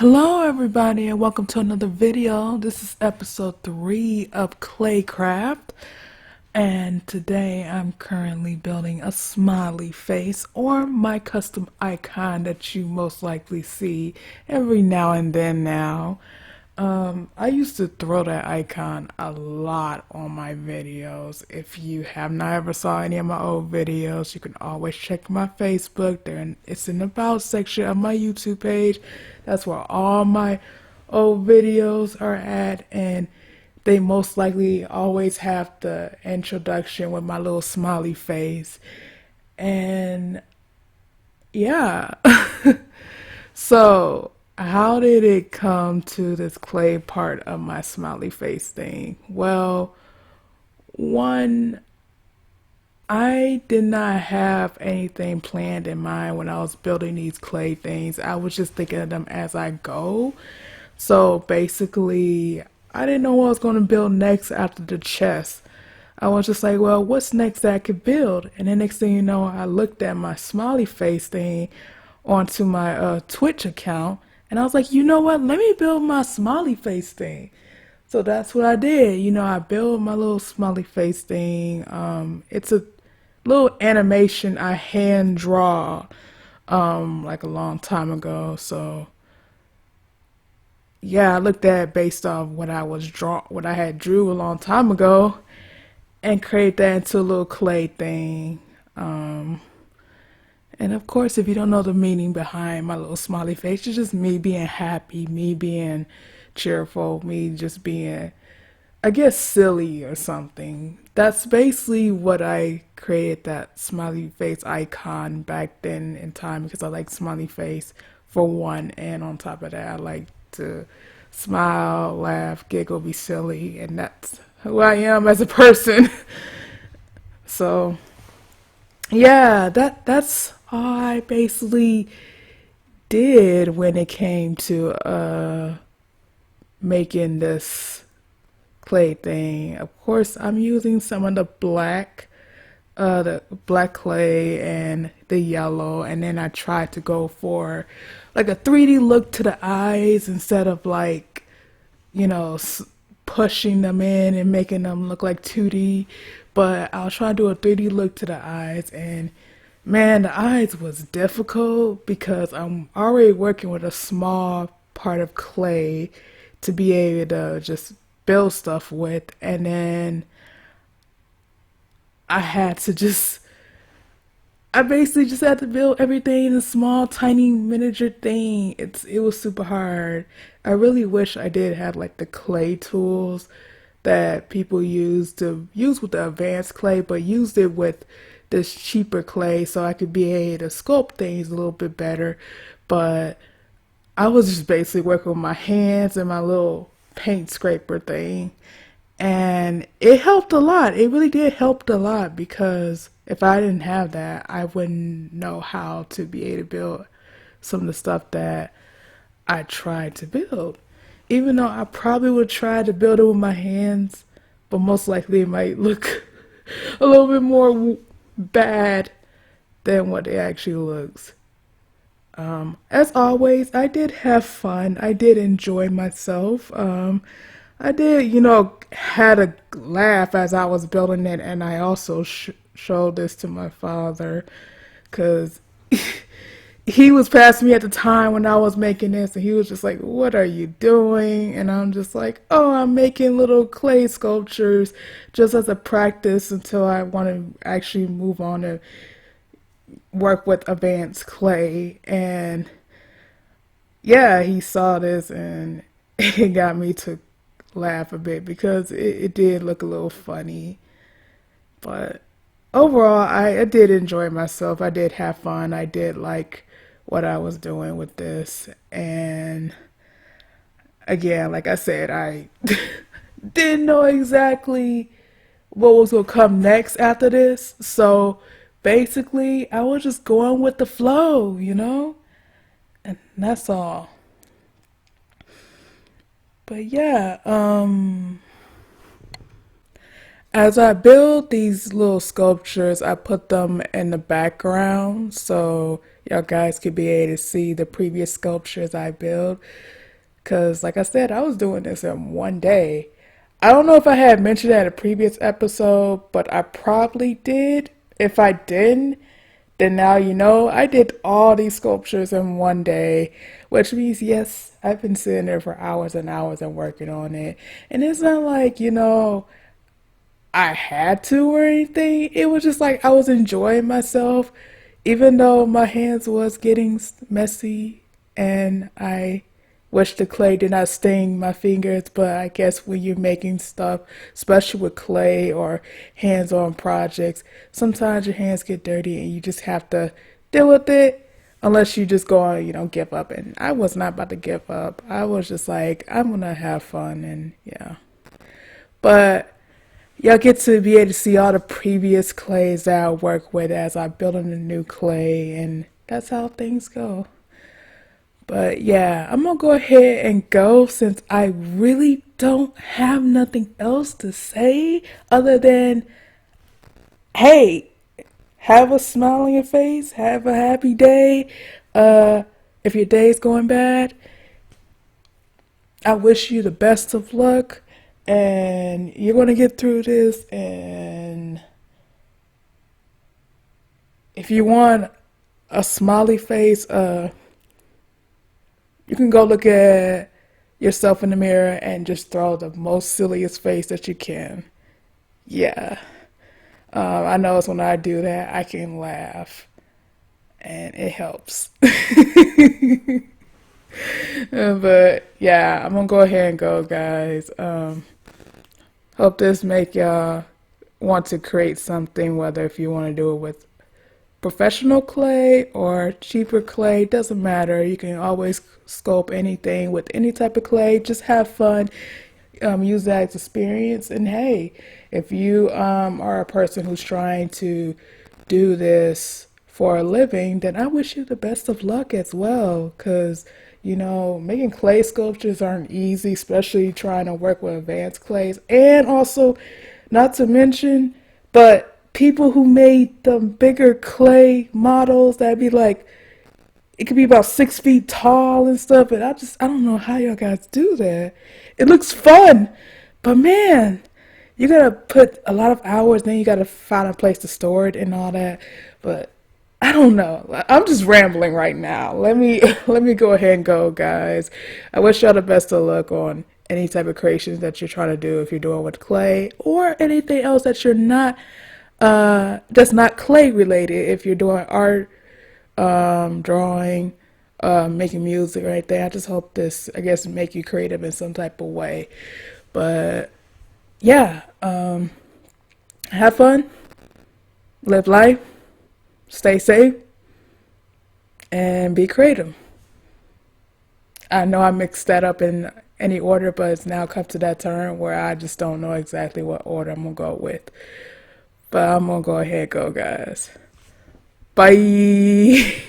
Hello everybody and welcome to another video. This is episode 3 of Claycraft, and today I'm currently building a smiley face, or my custom icon that you most likely see every now and then now. I used to throw that icon a lot on my videos. If you have not ever saw any of my old videos, you can always check my Facebook. It's in the About section of my YouTube page. That's where all my old videos are at, and they most likely always have the introduction with my little smiley face. And yeah. So, how did it come to this clay part of my smiley face thing? Well, one, I did not have anything planned in mind when I was building these clay things. I was just thinking of them as I go. So basically, I didn't know what I was going to build next after the chest. I was just like, well, what's next that I could build? And then next thing you know, I looked at my smiley face thing onto my Twitch account, and I was like, you know what? Let me build my smiley face thing. So that's what I did. I built my little smiley face thing. It's a little animation I hand draw like a long time ago. So yeah, I looked at it based off what I had drew a long time ago, and create that into a little clay thing. And of course, if you don't know the meaning behind my little smiley face, it's just me being happy, me being cheerful, me just being, I guess, silly or something. That's basically what I created that smiley face icon back then in time, because I like smiley face for one, and on top of that, I like to smile, laugh, giggle, be silly, and that's who I am as a person. So yeah, that's all I basically did when it came to making this clay thing. Of course, I'm using some of the black clay and the yellow, and then I tried to go for like a 3D look to the eyes instead of like, you know, pushing them in and making them look like 2D. But I'll try to do a 3D look to the eyes, and man, the eyes was difficult because I'm already working with a small part of clay to be able to just build stuff with, and then I had to just I basically just had to build everything in a small, tiny miniature thing. It was super hard. I really wish I did have like the clay tools that people use with the advanced clay, but used it with this cheaper clay so I could be able to sculpt things a little bit better. But I was just basically working with my hands and my little paint scraper thing. And it helped a lot. It really did help a lot, because if I didn't have that, I wouldn't know how to be able to build some of the stuff that I tried to build. Even though I probably would try to build it with my hands, but most likely it might look a little bit more bad than what it actually looks. As always, I did have fun. I did enjoy myself. I did, had a laugh as I was building it, and I also showed this to my father, because he was past me at the time when I was making this, and he was just like, "What are you doing?" And I'm just like, "Oh, I'm making little clay sculptures just as a practice until I want to actually move on to work with advanced clay." And yeah, he saw this, and it got me to laugh a bit because it did look a little funny. But overall, I did enjoy myself. I did have fun. I did like what I was doing with this. And again, like I said, I didn't know exactly what was going to come next after this. So basically, I was just going with the flow, And that's all. But yeah, as I build these little sculptures, I put them in the background so y'all guys could be able to see the previous sculptures I built. Because, like I said, I was doing this in one day. I don't know if I had mentioned that in a previous episode, but I probably did. If I didn't, then now you know I did all these sculptures in one day, which means, yes, I've been sitting there for hours and hours and working on it. And it's not like, I had to or anything. It was just like I was enjoying myself, even though my hands was getting messy, and I wish the clay did not sting my fingers. But I guess when you're making stuff, especially with clay or hands-on projects, sometimes your hands get dirty and you just have to deal with it. Unless you just go on, give up. And I was not about to give up. I was just like, I'm gonna have fun and yeah. But y'all get to be able to see all the previous clays that I work with as I build in the new clay, and that's how things go. But yeah, I'm gonna go ahead and go since I really don't have nothing else to say other than, hey, have a smile on your face, have a happy day. Uh, if your day's going bad, I wish you the best of luck, and you're gonna get through this. And if you want a smiley face, you can go look at yourself in the mirror and just throw the most silliest face that you can. Yeah. I know it's when I do that, I can laugh and it helps. But yeah, I'm gonna go ahead and go, guys. Hope this make y'all want to create something, whether if you want to do it with professional clay or cheaper clay, doesn't matter. You can always sculpt anything with any type of clay. Just have fun, use that as experience. And hey, if you are a person who's trying to do this for a living, then I wish you the best of luck as well. Because, making clay sculptures aren't easy, especially trying to work with advanced clays. And also, not to mention, but people who made the bigger clay models that'd be like, it could be about 6 feet tall and stuff. And I don't know how y'all guys do that. It looks fun, but man, you gotta put a lot of hours, then you gotta find a place to store it and all that. But I don't know. I'm just rambling right now. Let me go ahead and go, guys. I wish y'all the best of luck on any type of creations that you're trying to do, if you're doing with clay or anything else that you're not that's not clay related. If you're doing art, drawing, making music or anything, I just hope this, I guess, make you creative in some type of way. But yeah, have fun, live life, stay safe, and be creative. I know I mixed that up in any order, but it's now come to that turn where I just don't know exactly what order I'm gonna go with. But I'm gonna go ahead and go, guys. Bye.